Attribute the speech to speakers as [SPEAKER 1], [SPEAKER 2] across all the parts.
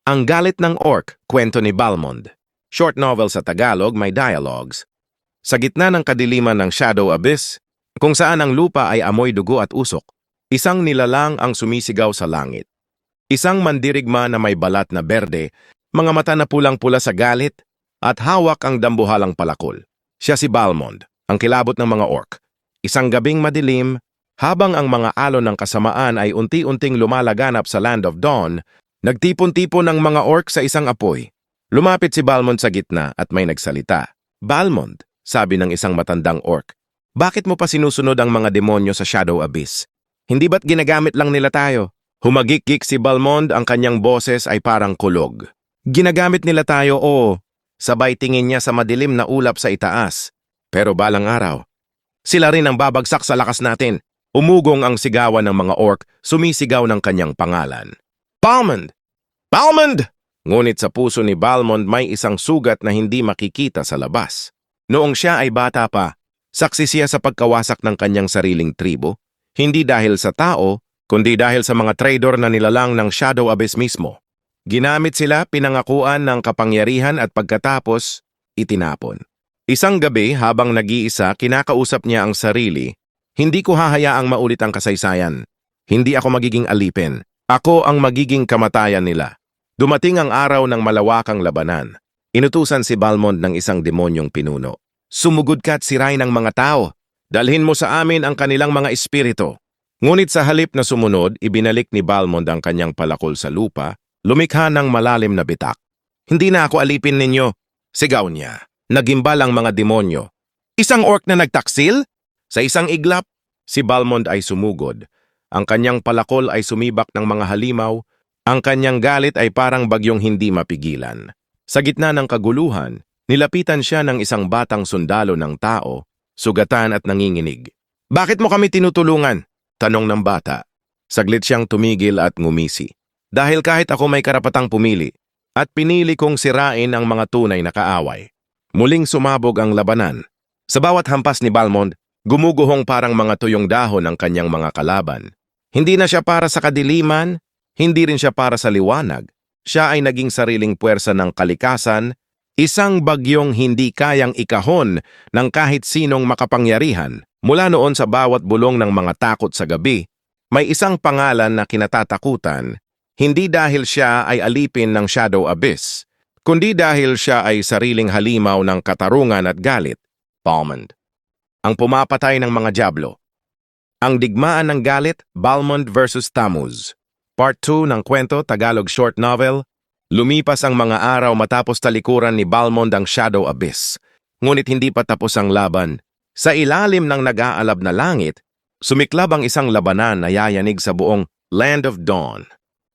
[SPEAKER 1] Ang Galit ng Orc, kwento ni Balmond. Short novel sa Tagalog, may dialogues. Sa gitna ng kadiliman ng Shadow Abyss, kung saan ang lupa ay amoy dugo at usok, isang nilalang ang sumisigaw sa langit. Isang mandirigma na may balat na berde, mga mata na pulang-pula sa galit, at hawak ang dambuhalang palakol. Siya si Balmond, ang kilabot ng mga orc. Isang gabing madilim, habang ang mga alon ng kasamaan ay unti-unting lumalaganap sa Land of Dawn, nagtipon-tipon ng mga orc sa isang apoy. Lumapit si Balmond sa gitna at may nagsalita. "Balmond," sabi ng isang matandang orc, "bakit mo pa sinusunod ang mga demonyo sa Shadow Abyss? Hindi ba't ginagamit lang nila tayo?" Humagik-gik si Balmond, ang kanyang boses ay parang kulog. "Ginagamit nila tayo, oo." Sabay tingin niya sa madilim na ulap sa itaas. "Pero balang araw, sila rin ang babagsak sa lakas natin." Umugong ang sigawan ng mga orc, sumisigaw ng kanyang pangalan. "Balmond! Balmond!" Ngunit sa puso ni Balmond may isang sugat na hindi makikita sa labas. Noong siya ay bata pa, saksi siya sa pagkawasak ng kanyang sariling tribo, hindi dahil sa tao, kundi dahil sa mga traitor na nilalang ng Shadow Abyss mismo. Ginamit sila, pinangakuan ng kapangyarihan at pagkatapos, itinapon. Isang gabi habang nag-iisa, kinakausap niya ang sarili, "Hindi ko hahayaang maulit ang kasaysayan. Hindi ako magiging alipin. Ako ang magiging kamatayan nila." Dumating ang araw ng malawakang labanan. Inutusan si Balmond ng isang demonyong pinuno. "Sumugod ka at sirain ang mga tao. Dalhin mo sa amin ang kanilang mga espiritu." Ngunit sa halip na sumunod, ibinalik ni Balmond ang kanyang palakol sa lupa, lumikha ng malalim na bitak. "Hindi na ako alipin ninyo," sigaw niya. Nagimbal ang mga demonyo. "Isang orc na nagtaksil?" Sa isang iglap, si Balmond ay sumugod. Ang kanyang palakol ay sumibak ng mga halimaw. Ang kanyang galit ay parang bagyong hindi mapigilan. Sa gitna ng kaguluhan, nilapitan siya ng isang batang sundalo ng tao, sugatan at nanginginig. "Bakit mo kami tinutulungan?" tanong ng bata. Saglit siyang tumigil at ngumisi. "Dahil kahit ako may karapatang pumili, at pinili kong sirain ang mga tunay na kaaway." Muling sumabog ang labanan. Sa bawat hampas ni Balmond, gumuguhong parang mga tuyong dahon ang kanyang mga kalaban. Hindi na siya para sa kadiliman, hindi rin siya para sa liwanag. Siya ay naging sariling puwersa ng kalikasan, isang bagyong hindi kayang ikahon ng kahit sinong makapangyarihan. Mula noon sa bawat bulong ng mga takot sa gabi, may isang pangalan na kinatatakutan, hindi dahil siya ay alipin ng Shadow Abyss, kundi dahil siya ay sariling halimaw ng katarungan at galit. Balmond, ang pumapatay ng mga diablo. Ang digmaan ng galit, Balmond versus Tammuz. Part 2 ng kwento, Tagalog short novel. Lumipas ang mga araw matapos talikuran ni Balmond ang Shadow Abyss. Ngunit hindi pa tapos ang laban. Sa ilalim ng nag-aalab na langit, sumiklab ang isang labanan na yayanig sa buong Land of Dawn.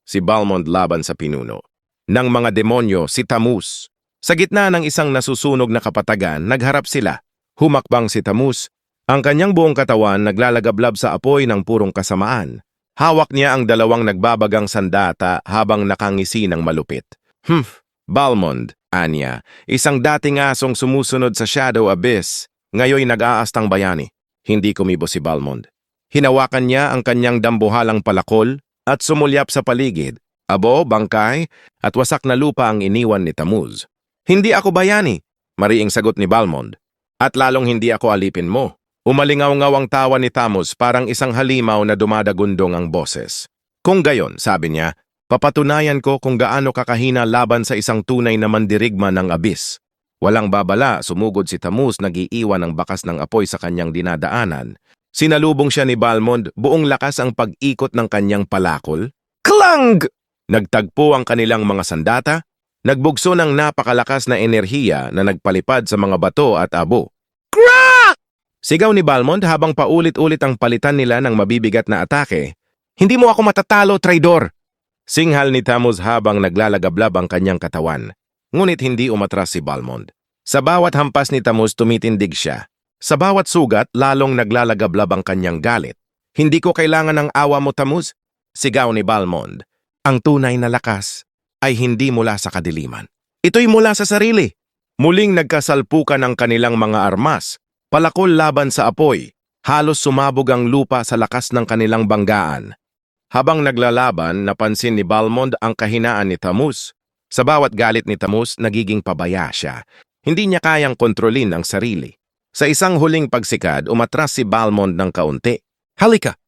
[SPEAKER 1] Si Balmond laban sa pinuno ng mga demonyo, si Tammuz. Sa gitna ng isang nasusunog na kapatagan, nagharap sila. Humakbang si Tammuz. Ang kanyang buong katawan naglalagablab sa apoy ng purong kasamaan. Hawak niya ang dalawang nagbabagang sandata habang nakangisi ng malupit. Balmond, anya, isang dating asong sumusunod sa Shadow Abyss, ngayoy nag-aastang bayani." Hindi kumibo si Balmond. Hinawakan niya ang kanyang dambuhalang palakol at sumulyap sa paligid. Abo, bangkay, at wasak na lupa ang iniwan ni Tammuz. "Hindi ako bayani," mariing sagot ni Balmond. "At lalong hindi ako alipin mo." Umalingaw-ngaw ang tawa ni Tammuz, parang isang halimaw na dumadagundong ang boses. "Kung gayon," sabi niya, "papatunayan ko kung gaano kakahina laban sa isang tunay na mandirigma ng Abyss." Walang babala, sumugod si Tammuz, nag-iiwan ng bakas ng apoy sa kanyang dinadaanan. Sinalubong siya ni Balmond, buong lakas ang pag-ikot ng kanyang palakol. Klang! Nagtagpo ang kanilang mga sandata, nagbugso ng napakalakas na enerhiya na nagpalipad sa mga bato at abo. Sigaw ni Balmond habang paulit-ulit ang palitan nila ng mabibigat na atake. "Hindi mo ako matatalo, traidor!" Singhal ni Tammuz habang naglalagablab ang kanyang katawan. Ngunit hindi umatras si Balmond. Sa bawat hampas ni Tammuz, tumitindig siya. Sa bawat sugat, lalong naglalagablab ang kanyang galit. "Hindi ko kailangan ng awa mo, Tammuz," sigaw ni Balmond. "Ang tunay na lakas ay hindi mula sa kadiliman. Ito'y mula sa sarili." Muling nagkasalpukan ang kanilang mga armas. Palakol laban sa apoy, halos sumabog ang lupa sa lakas ng kanilang banggaan. Habang naglalaban, napansin ni Balmond ang kahinaan ni Tammuz. Sa bawat galit ni Tamus, nagiging pabaya siya. Hindi niya kayang kontrolin ang sarili. Sa isang huling pagsikad, umatras si Balmond ng kaunti. Halika!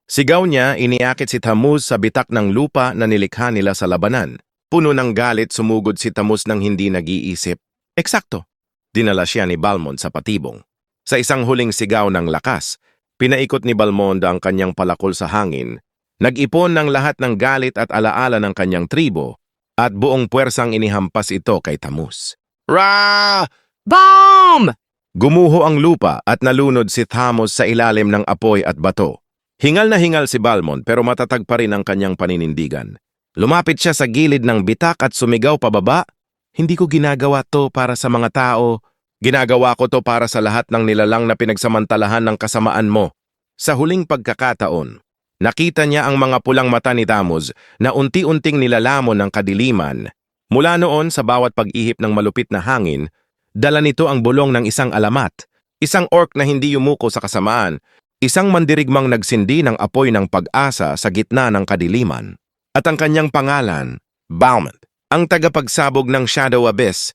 [SPEAKER 1] Sigaw niya, iniakit si Tamus sa bitak ng lupa na nilikha nila sa labanan. Puno ng galit, sumugod si Tamus ng hindi nag-iisip. Eksakto! Dinala siya ni Balmond sa patibong. Sa isang huling sigaw ng lakas, pinaikot ni Balmond ang kanyang palakol sa hangin. Nag-ipon ng lahat ng galit at alaala ng kanyang tribo at buong puwersang inihampas ito kay Tamus. Ra!
[SPEAKER 2] Bomb!
[SPEAKER 1] Gumuho ang lupa at nalunod si Tamus sa ilalim ng apoy at bato. Hingal na hingal si Balmond pero matatag pa rin ang kanyang paninindigan. Lumapit siya sa gilid ng bitak at sumigaw pababa. Hindi ko ginagawa to para sa mga tao. Ginagawa ko to para sa lahat ng nilalang na pinagsamantalahan ng kasamaan mo. Sa huling pagkakataon, nakita niya ang mga pulang mata ni Tamus na unti-unting nilalamon ng kadiliman. Mula noon sa bawat pag-ihip ng malupit na hangin, dala nito ang bulong ng isang alamat, isang orc na hindi yumuko sa kasamaan, isang mandirigmang nagsindi ng apoy ng pag-asa sa gitna ng kadiliman. At ang kanyang pangalan, Balmond, ang tagapagsabog ng Shadow Abyss,